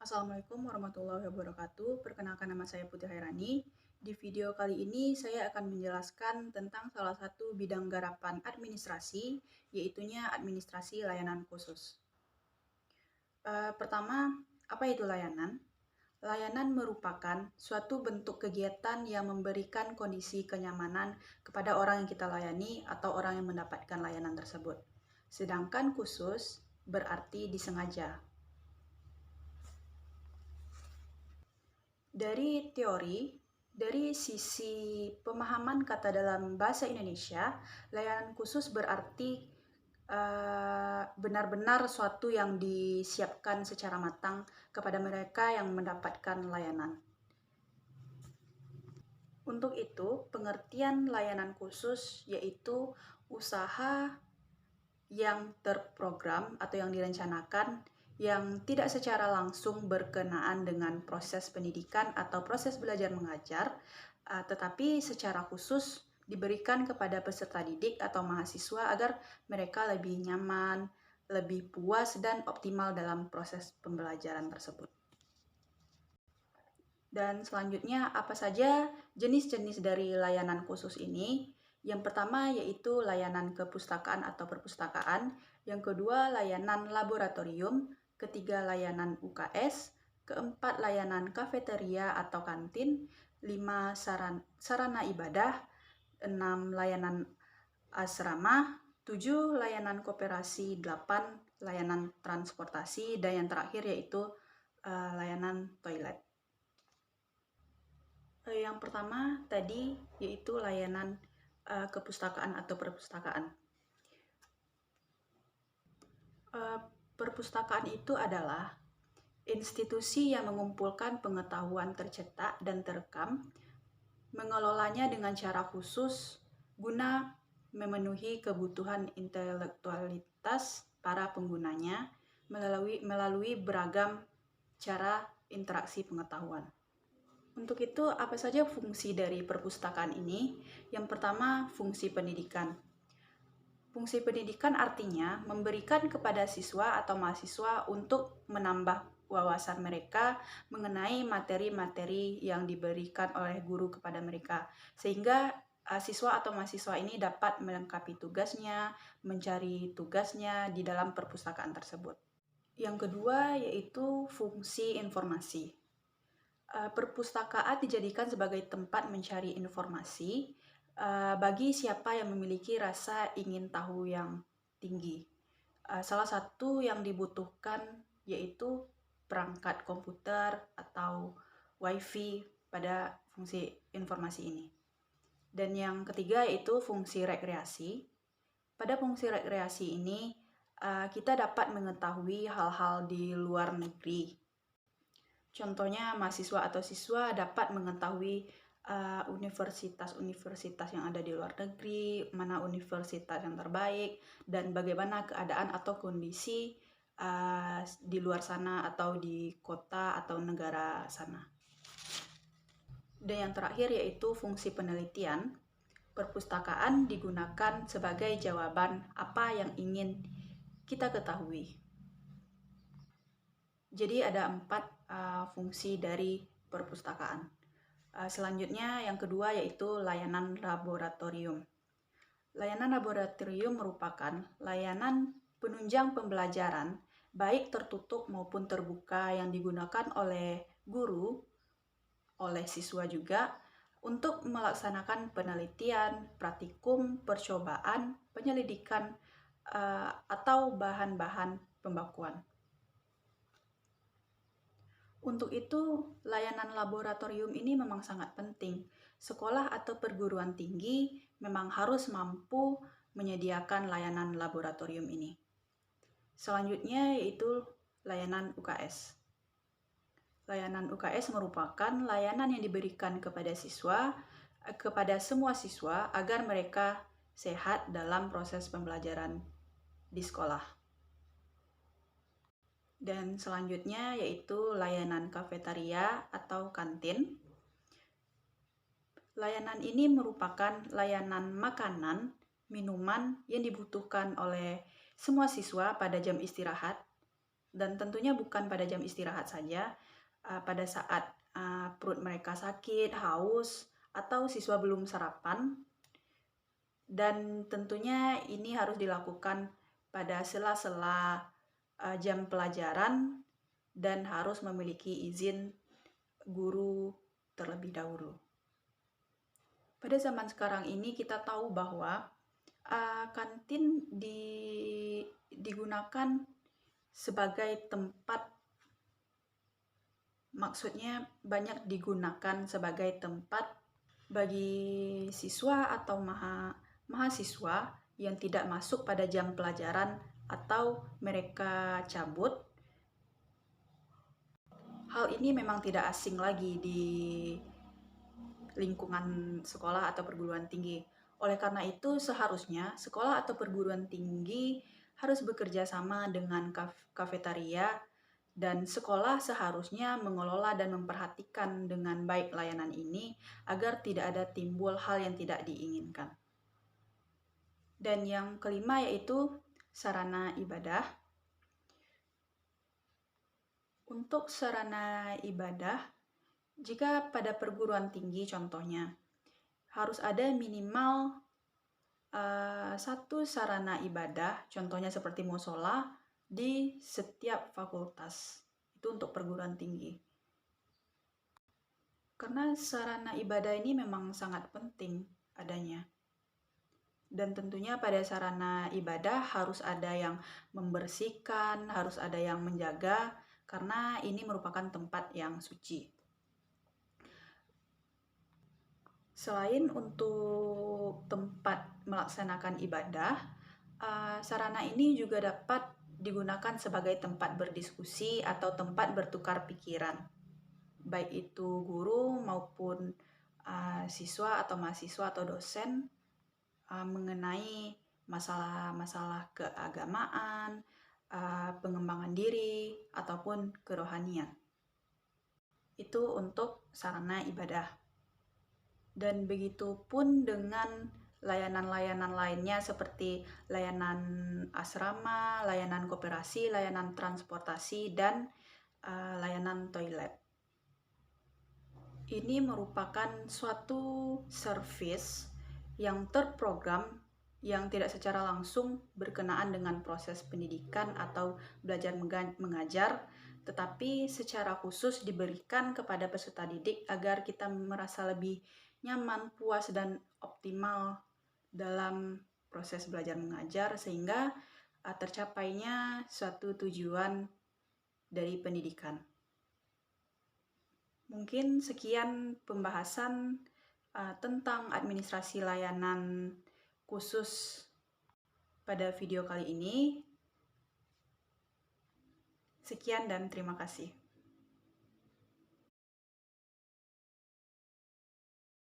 Assalamualaikum warahmatullahi wabarakatuh. Perkenalkan nama saya Putri Hairani. Di video kali ini saya akan menjelaskan tentang salah satu bidang garapan administrasi, yaitunya administrasi layanan khusus. Pertama, apa itu layanan? Layanan merupakan suatu bentuk kegiatan yang memberikan kondisi kenyamanan kepada orang yang kita layani atau orang yang mendapatkan layanan tersebut. Sedangkan khusus berarti disengaja. Dari teori, dari sisi pemahaman kata dalam bahasa Indonesia, layanan khusus berarti benar-benar suatu yang disiapkan secara matang kepada mereka yang mendapatkan layanan. Untuk itu, pengertian layanan khusus yaitu usaha yang terprogram atau yang direncanakan yang tidak secara langsung berkenaan dengan proses pendidikan atau proses belajar mengajar, tetapi secara khusus diberikan kepada peserta didik atau mahasiswa agar mereka lebih nyaman, lebih puas, dan optimal dalam proses pembelajaran tersebut. Dan selanjutnya, apa saja jenis-jenis dari layanan khusus ini? Yang pertama yaitu layanan kepustakaan atau perpustakaan, yang kedua layanan laboratorium, ketiga layanan UKS, keempat layanan kafeteria atau kantin, 5 sarana ibadah, 6 layanan asrama, 7 layanan koperasi, 8 layanan transportasi, dan yang terakhir yaitu layanan toilet. Yang pertama tadi yaitu layanan kepustakaan atau perpustakaan. Perpustakaan itu adalah institusi yang mengumpulkan pengetahuan tercetak dan terekam, mengelolanya dengan cara khusus guna memenuhi kebutuhan intelektualitas para penggunanya melalui beragam cara interaksi pengetahuan. Untuk itu, apa saja fungsi dari perpustakaan ini? Yang pertama, fungsi pendidikan. Fungsi pendidikan artinya memberikan kepada siswa atau mahasiswa untuk menambah wawasan mereka mengenai materi-materi yang diberikan oleh guru kepada mereka, sehingga siswa atau mahasiswa ini dapat melengkapi tugasnya, mencari tugasnya di dalam perpustakaan tersebut. Yang kedua yaitu fungsi informasi. Perpustakaan dijadikan sebagai tempat mencari informasi bagi siapa yang memiliki rasa ingin tahu yang tinggi. Salah satu yang dibutuhkan yaitu perangkat komputer atau WiFi pada fungsi informasi ini. Dan yang ketiga yaitu fungsi rekreasi. Pada fungsi rekreasi ini, kita dapat mengetahui hal-hal di luar negeri. Contohnya, mahasiswa atau siswa dapat mengetahui universitas-universitas yang ada di luar negeri, mana universitas yang terbaik, dan bagaimana keadaan atau kondisi di luar sana atau di kota atau negara sana. Dan yang terakhir yaitu fungsi penelitian. Perpustakaan digunakan sebagai jawaban apa yang ingin kita ketahui. Jadi ada 4 fungsi dari perpustakaan. Selanjutnya yang kedua yaitu layanan laboratorium. Layanan laboratorium merupakan layanan penunjang pembelajaran baik tertutup maupun terbuka yang digunakan oleh guru, oleh siswa juga untuk melaksanakan penelitian, praktikum, percobaan, penyelidikan, atau bahan-bahan pembakuan. Untuk itu, layanan laboratorium ini memang sangat penting. Sekolah atau perguruan tinggi memang harus mampu menyediakan layanan laboratorium ini. Selanjutnya yaitu layanan UKS. Layanan UKS merupakan layanan yang diberikan kepada siswa, kepada semua siswa agar mereka sehat dalam proses pembelajaran di sekolah. Dan selanjutnya yaitu layanan kafeteria atau kantin. Layanan ini merupakan layanan makanan, minuman yang dibutuhkan oleh semua siswa pada jam istirahat Dan tentunya bukan pada jam istirahat saja, pada saat perut mereka sakit, haus, atau siswa belum sarapan. Dan tentunya ini harus dilakukan pada sela-sela jam pelajaran dan harus memiliki izin guru terlebih dahulu. Pada zaman sekarang ini kita tahu bahwa kantin digunakan sebagai tempat, maksudnya banyak digunakan sebagai tempat bagi siswa atau mahasiswa yang tidak masuk pada jam pelajaran atau mereka cabut. Hal ini memang tidak asing lagi di lingkungan sekolah atau perguruan tinggi. Oleh karena itu, seharusnya sekolah atau perguruan tinggi harus bekerja sama dengan kafetaria, dan sekolah seharusnya mengelola dan memperhatikan dengan baik layanan ini agar tidak ada timbul hal yang tidak diinginkan. Dan yang kelima yaitu sarana ibadah. Untuk sarana ibadah, jika pada perguruan tinggi contohnya, harus ada minimal satu sarana ibadah, contohnya seperti musola, di setiap fakultas. Itu untuk perguruan tinggi. Karena sarana ibadah ini memang sangat penting adanya. Dan tentunya pada sarana ibadah harus ada yang membersihkan, harus ada yang menjaga, karena ini merupakan tempat yang suci. Selain untuk tempat melaksanakan ibadah, sarana ini juga dapat digunakan sebagai tempat berdiskusi atau tempat bertukar pikiran, baik itu guru maupun siswa atau mahasiswa atau dosen mengenai masalah-masalah keagamaan, pengembangan diri, ataupun kerohanian. Itu untuk sarana ibadah. Dan begitu pun dengan layanan-layanan lainnya seperti layanan asrama, layanan koperasi, layanan transportasi, dan layanan toilet. Ini merupakan suatu service yang terprogram yang tidak secara langsung berkenaan dengan proses pendidikan atau belajar mengajar, tetapi secara khusus diberikan kepada peserta didik agar kita merasa lebih nyaman, puas, dan optimal dalam proses belajar mengajar sehingga tercapainya suatu tujuan dari pendidikan. Mungkin sekian pembahasan tentang administrasi layanan khusus pada video kali ini. Sekian dan terima kasih.